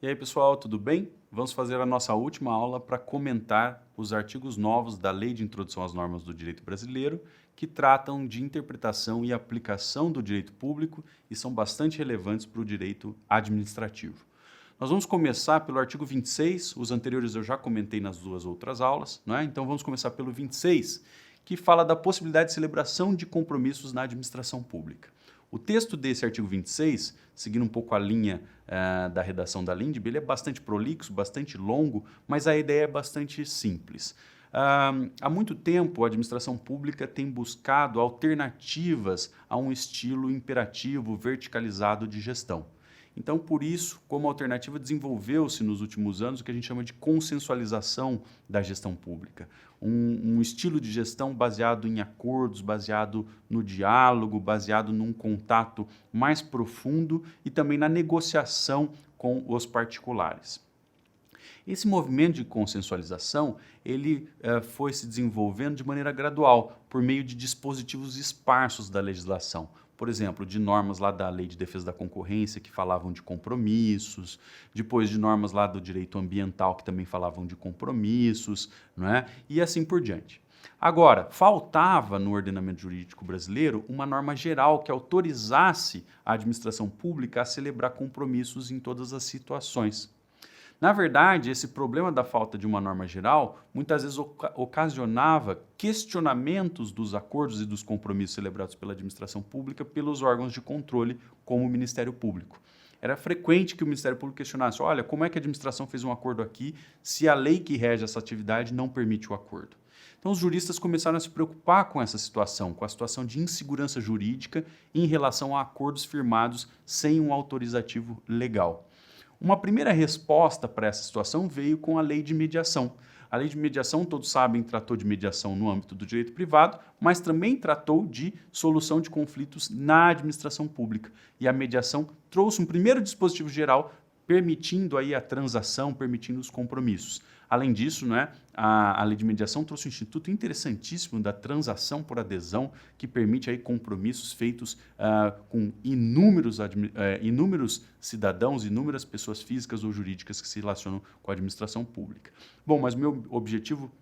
E aí, pessoal, tudo bem? Vamos fazer a nossa última aula para comentar os artigos novos da Lei de Introdução às Normas do Direito Brasileiro, que tratam de interpretação e aplicação do direito público e são bastante relevantes para o direito administrativo. Nós vamos começar pelo artigo 26, os anteriores eu já comentei nas duas outras aulas, né? Então vamos começar pelo 26, que fala da possibilidade de celebração de compromissos na administração pública. O texto desse artigo 26, seguindo um pouco a linha da redação da Lindbe, ele é bastante prolixo, bastante longo, mas a ideia é bastante simples. Há muito tempo, a administração pública tem buscado alternativas a um estilo imperativo, verticalizado de gestão. Então, por isso, como alternativa, desenvolveu-se nos últimos anos o que a gente chama de consensualização da gestão pública. Um estilo de gestão baseado em acordos, baseado no diálogo, baseado num contato mais profundo e também na negociação com os particulares. Esse movimento de consensualização, ele foi se desenvolvendo de maneira gradual, por meio de dispositivos esparsos da legislação. Por exemplo, de normas lá da Lei de Defesa da Concorrência, que falavam de compromissos, depois de normas lá do direito ambiental, que também falavam de compromissos, não é? E assim por diante. Agora, faltava no ordenamento jurídico brasileiro uma norma geral que autorizasse a administração pública a celebrar compromissos em todas as situações. Na verdade, esse problema da falta de uma norma geral muitas vezes ocasionava questionamentos dos acordos e dos compromissos celebrados pela administração pública pelos órgãos de controle, como o Ministério Público. Era frequente que o Ministério Público questionasse, olha, como é que a administração fez um acordo aqui se a lei que rege essa atividade não permite o acordo? Então, os juristas começaram a se preocupar com essa situação, com a situação de insegurança jurídica em relação a acordos firmados sem um autorizativo legal. Uma primeira resposta para essa situação veio com a Lei de Mediação. A Lei de Mediação, todos sabem, tratou de mediação no âmbito do direito privado, mas também tratou de solução de conflitos na administração pública. E a mediação trouxe um primeiro dispositivo geral permitindo aí a transação, permitindo os compromissos. Além disso, né, a Lei de Mediação trouxe um instituto interessantíssimo da transação por adesão, que permite aí compromissos feitos com inúmeros cidadãos, inúmeras pessoas físicas ou jurídicas que se relacionam com a administração pública. Bom, mas meu objetivo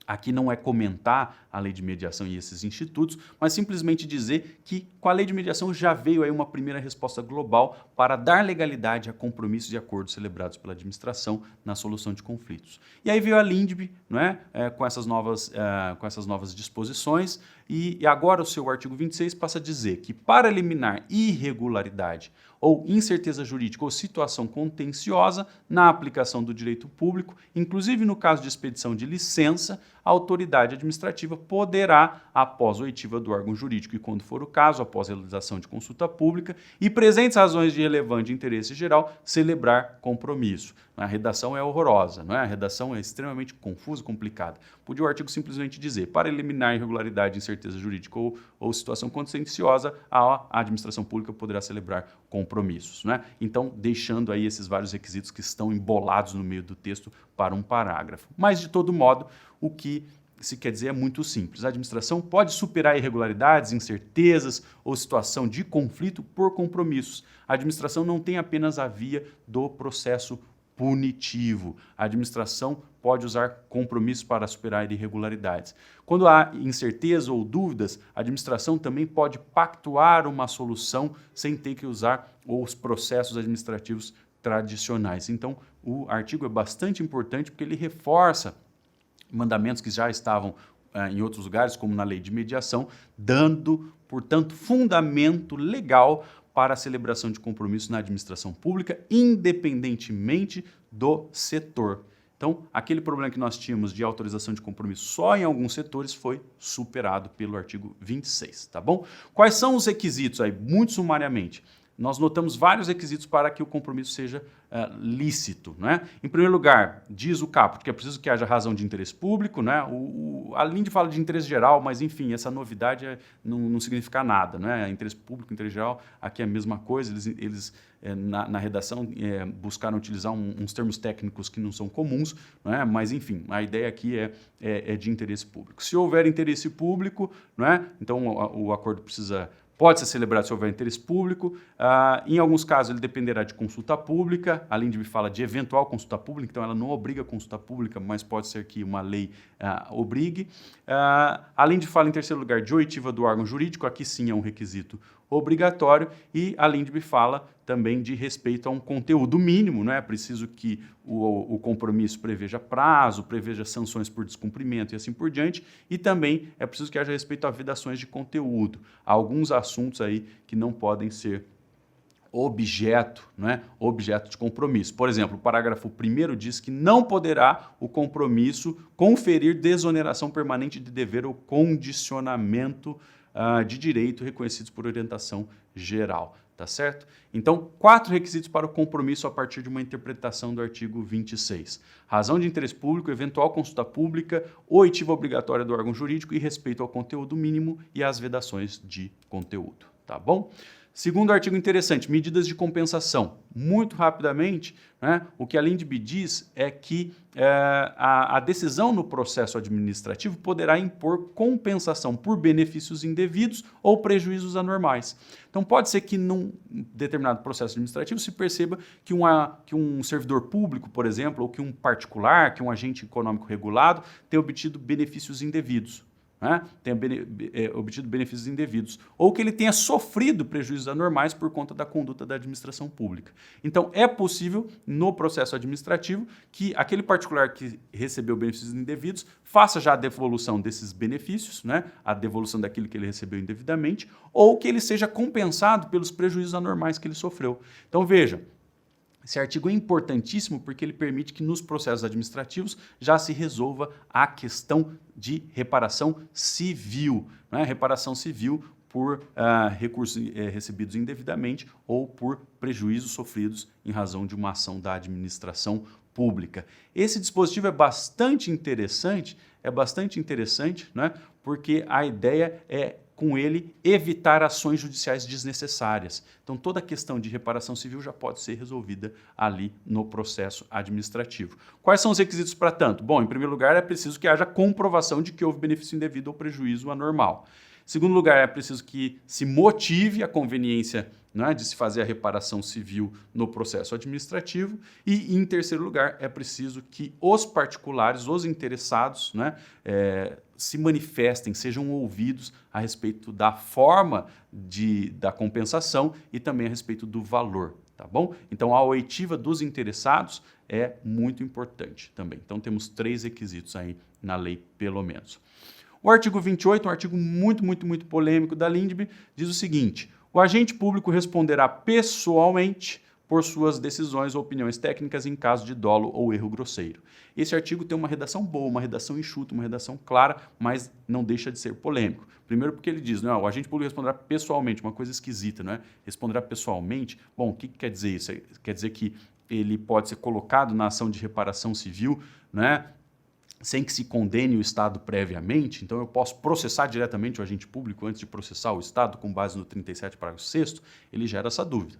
aqui não é comentar a Lei de Mediação e esses institutos, mas simplesmente dizer que com a Lei de Mediação já veio aí uma primeira resposta global para dar legalidade a compromissos e acordos celebrados pela administração na solução de conflitos. E aí veio a Lindbe, não é? Com essas novas disposições, e agora o seu artigo 26 passa a dizer que para eliminar irregularidade ou incerteza jurídica ou situação contenciosa na aplicação do direito público, inclusive no caso de expedição de licença, a autoridade administrativa poderá, após oitiva do órgão jurídico e, quando for o caso, após a realização de consulta pública e presentes razões de relevante interesse geral, celebrar compromisso. A redação é horrorosa, não é? A redação é extremamente confusa e complicada. Podia o artigo simplesmente dizer, para eliminar irregularidade, incerteza jurídica ou situação contenciosa, a administração pública poderá celebrar compromissos, né? Então, deixando aí esses vários requisitos que estão embolados no meio do texto para um parágrafo. Mas, de todo modo, o que se quer dizer é muito simples. A administração pode superar irregularidades, incertezas ou situação de conflito por compromissos. A administração não tem apenas a via do processo punitivo. A administração pode usar compromissos para superar irregularidades. Quando há incerteza ou dúvidas, a administração também pode pactuar uma solução sem ter que usar os processos administrativos tradicionais. Então, o artigo é bastante importante porque ele reforça mandamentos que já estavam em outros lugares, como na Lei de Mediação, dando, portanto, fundamento legal para a celebração de compromissos na administração pública, independentemente do setor. Então, aquele problema que nós tínhamos de autorização de compromisso só em alguns setores foi superado pelo artigo 26, tá bom? Quais são os requisitos aí? Muito sumariamente. Nós notamos vários requisitos para que o compromisso seja lícito, né? Em primeiro lugar, diz o caput que é preciso que haja razão de interesse público, né? A Lindbe fala de interesse geral, mas enfim, essa novidade não significa nada, né? Interesse público, interesse geral, aqui é a mesma coisa, eles na redação buscaram utilizar uns termos técnicos que não são comuns, né? Mas enfim, a ideia aqui é de interesse público. Se houver interesse público, né? Então o acordo precisa Pode ser celebrado se houver interesse público. Em alguns casos, ele dependerá de consulta pública. A LINDB fala de eventual consulta pública, então ela não obriga a consulta pública, mas pode ser que uma lei obrigue. A LINDB fala, em terceiro lugar, de oitiva do órgão jurídico. Aqui sim é um requisito obrigatório. E a LINDB fala também de respeito a um conteúdo mínimo, não é preciso que o compromisso preveja prazo, preveja sanções por descumprimento e assim por diante, e também é preciso que haja respeito a vedações de conteúdo. Há alguns assuntos aí que não podem ser objeto de compromisso. Por exemplo, o parágrafo 1º diz que não poderá o compromisso conferir desoneração permanente de dever ou condicionamento de direito reconhecidos por orientação geral. Tá certo? Então, 4 requisitos para o compromisso a partir de uma interpretação do artigo 26. Razão de interesse público, eventual consulta pública, oitiva obrigatória do órgão jurídico e respeito ao conteúdo mínimo e às vedações de conteúdo. Tá bom? Segundo artigo interessante, medidas de compensação. Muito rapidamente, o que a LINDB diz é que a decisão no processo administrativo poderá impor compensação por benefícios indevidos ou prejuízos anormais. Então, pode ser que num determinado processo administrativo se perceba que um servidor público, por exemplo, ou que um particular, que um agente econômico regulado, tenha obtido benefícios indevidos. Tenha obtido benefícios indevidos, ou que ele tenha sofrido prejuízos anormais por conta da conduta da administração pública. Então, é possível, no processo administrativo, que aquele particular que recebeu benefícios indevidos faça já a devolução desses benefícios, a devolução daquilo que ele recebeu indevidamente, ou que ele seja compensado pelos prejuízos anormais que ele sofreu. Então, veja, esse artigo é importantíssimo porque ele permite que nos processos administrativos já se resolva a questão de reparação civil. Reparação civil por recursos recebidos indevidamente ou por prejuízos sofridos em razão de uma ação da administração pública. Esse dispositivo é bastante interessante, porque a ideia é, com ele, evitar ações judiciais desnecessárias. Então, toda a questão de reparação civil já pode ser resolvida ali no processo administrativo. Quais são os requisitos para tanto? Bom, em primeiro lugar, é preciso que haja comprovação de que houve benefício indevido ou prejuízo anormal. Em segundo lugar, é preciso que se motive a conveniência de se fazer a reparação civil no processo administrativo. E, em terceiro lugar, é preciso que os particulares, os interessados, se manifestem, sejam ouvidos a respeito da forma da compensação e também a respeito do valor. Tá bom? Então, a oitiva dos interessados é muito importante também. Então, temos 3 requisitos aí na lei, pelo menos. O artigo 28, um artigo muito polêmico da LINDB, diz o seguinte: o agente público responderá pessoalmente por suas decisões ou opiniões técnicas em caso de dolo ou erro grosseiro. Esse artigo tem uma redação boa, uma redação enxuta, uma redação clara, mas não deixa de ser polêmico. Primeiro porque ele diz, o agente público responderá pessoalmente, uma coisa esquisita, Responderá pessoalmente, bom, o que quer dizer isso? Quer dizer que ele pode ser colocado na ação de reparação civil, sem que se condene o Estado previamente. Então, eu posso processar diretamente o agente público antes de processar o Estado, com base no 37, parágrafo 6º, ele gera essa dúvida,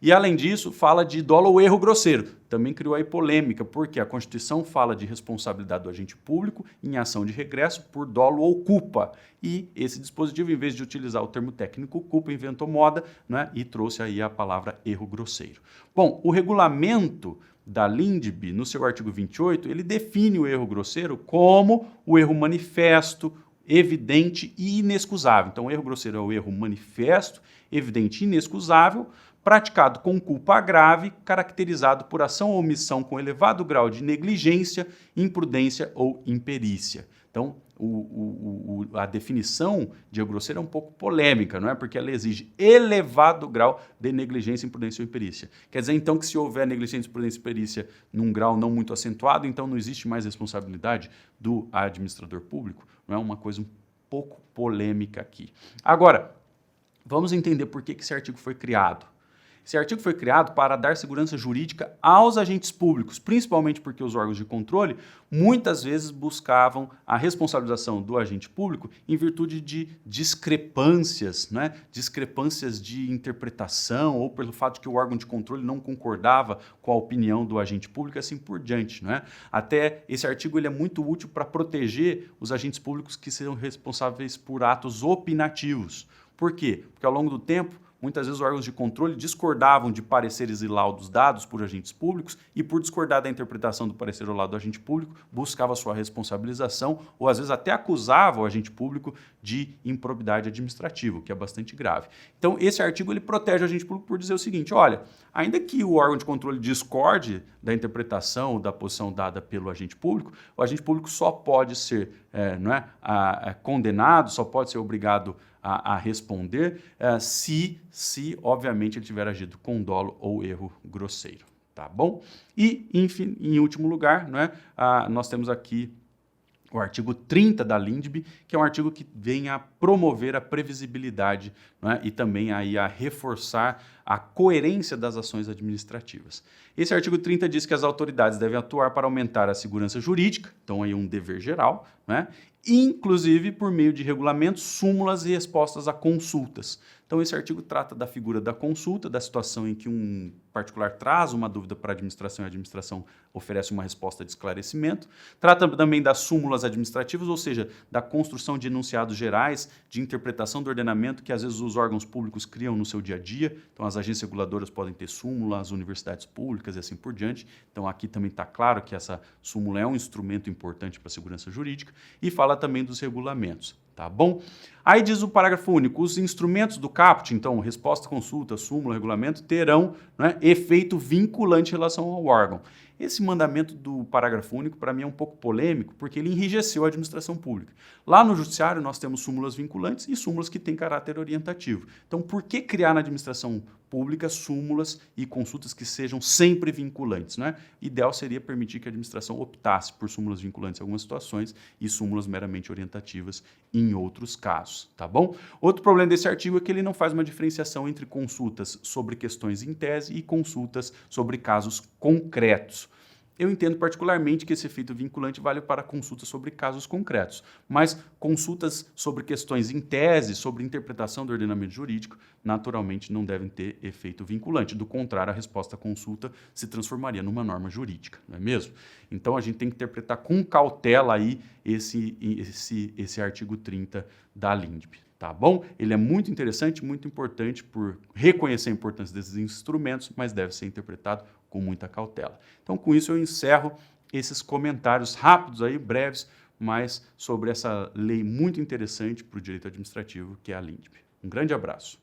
E, além disso, fala de dolo ou erro grosseiro. Também criou aí polêmica, porque a Constituição fala de responsabilidade do agente público em ação de regresso por dolo ou culpa. E esse dispositivo, em vez de utilizar o termo técnico culpa, inventou moda, e trouxe aí a palavra erro grosseiro. Bom, o regulamento da LINDB, no seu artigo 28, ele define o erro grosseiro como o erro manifesto, evidente e inexcusável. Então, o erro grosseiro é o erro manifesto, evidente e inexcusável, praticado com culpa grave, caracterizado por ação ou omissão com elevado grau de negligência, imprudência ou imperícia. Então, a definição de erro grosseiro é um pouco polêmica, porque ela exige elevado grau de negligência, imprudência ou imperícia. Quer dizer, então, que se houver negligência, imprudência e imperícia num grau não muito acentuado, então não existe mais responsabilidade do administrador público? Não é uma coisa um pouco polêmica aqui. Agora, vamos entender por que esse artigo foi criado. Esse artigo foi criado para dar segurança jurídica aos agentes públicos, principalmente porque os órgãos de controle muitas vezes buscavam a responsabilização do agente público em virtude de discrepâncias, discrepâncias de interpretação ou pelo fato de que o órgão de controle não concordava com a opinião do agente público e assim por diante. Até esse artigo ele é muito útil para proteger os agentes públicos que serão responsáveis por atos opinativos. Por quê? Porque ao longo do tempo, muitas vezes os órgãos de controle discordavam de pareceres e laudos dados por agentes públicos e, por discordar da interpretação do parecer ou laudo do agente público, buscava sua responsabilização ou, às vezes, até acusava o agente público de improbidade administrativa, o que é bastante grave. Então, esse artigo ele protege o agente público por dizer o seguinte, olha, ainda que o órgão de controle discorde da interpretação ou da posição dada pelo agente público, o agente público só pode ser condenado, só pode ser obrigado a responder se, obviamente, ele tiver agido com dolo ou erro grosseiro, tá bom? E, enfim, em último lugar, nós temos aqui o artigo 30 da LINDB, que é um artigo que vem a promover a previsibilidade e também aí a reforçar a coerência das ações administrativas. Esse artigo 30 diz que as autoridades devem atuar para aumentar a segurança jurídica, então aí um dever geral, inclusive por meio de regulamentos, súmulas e respostas a consultas. Então esse artigo trata da figura da consulta, da situação em que um particular traz uma dúvida para a administração e a administração oferece uma resposta de esclarecimento. Trata também das súmulas administrativas, ou seja, da construção de enunciados gerais, de interpretação do ordenamento que às vezes os órgãos públicos criam no seu dia a dia. Então as agências reguladoras podem ter súmula, as universidades públicas e assim por diante. Então aqui também está claro que essa súmula é um instrumento importante para a segurança jurídica e fala também dos regulamentos. Tá bom? Aí diz o parágrafo único, os instrumentos do caput, então resposta, consulta, súmula, regulamento, terão efeito vinculante em relação ao órgão. Esse mandamento do parágrafo único, para mim, é um pouco polêmico, porque ele enrijeceu a administração pública. Lá no judiciário, nós temos súmulas vinculantes e súmulas que têm caráter orientativo. Então, por que criar na administração pública súmulas e consultas que sejam sempre vinculantes? Ideal seria permitir que a administração optasse por súmulas vinculantes em algumas situações e súmulas meramente orientativas em outros casos, tá bom? Outro problema desse artigo é que ele não faz uma diferenciação entre consultas sobre questões em tese e consultas sobre casos concretos. Eu entendo particularmente que esse efeito vinculante vale para consultas sobre casos concretos, mas consultas sobre questões em tese, sobre interpretação do ordenamento jurídico, naturalmente não devem ter efeito vinculante. Do contrário, a resposta à consulta se transformaria numa norma jurídica, não é mesmo? Então a gente tem que interpretar com cautela aí esse artigo 30 da LINDB. Tá bom? Ele é muito interessante, muito importante por reconhecer a importância desses instrumentos, mas deve ser interpretado com muita cautela. Então, com isso, eu encerro esses comentários rápidos aí, breves, mas sobre essa lei muito interessante para o direito administrativo, que é a LINDB. Um grande abraço.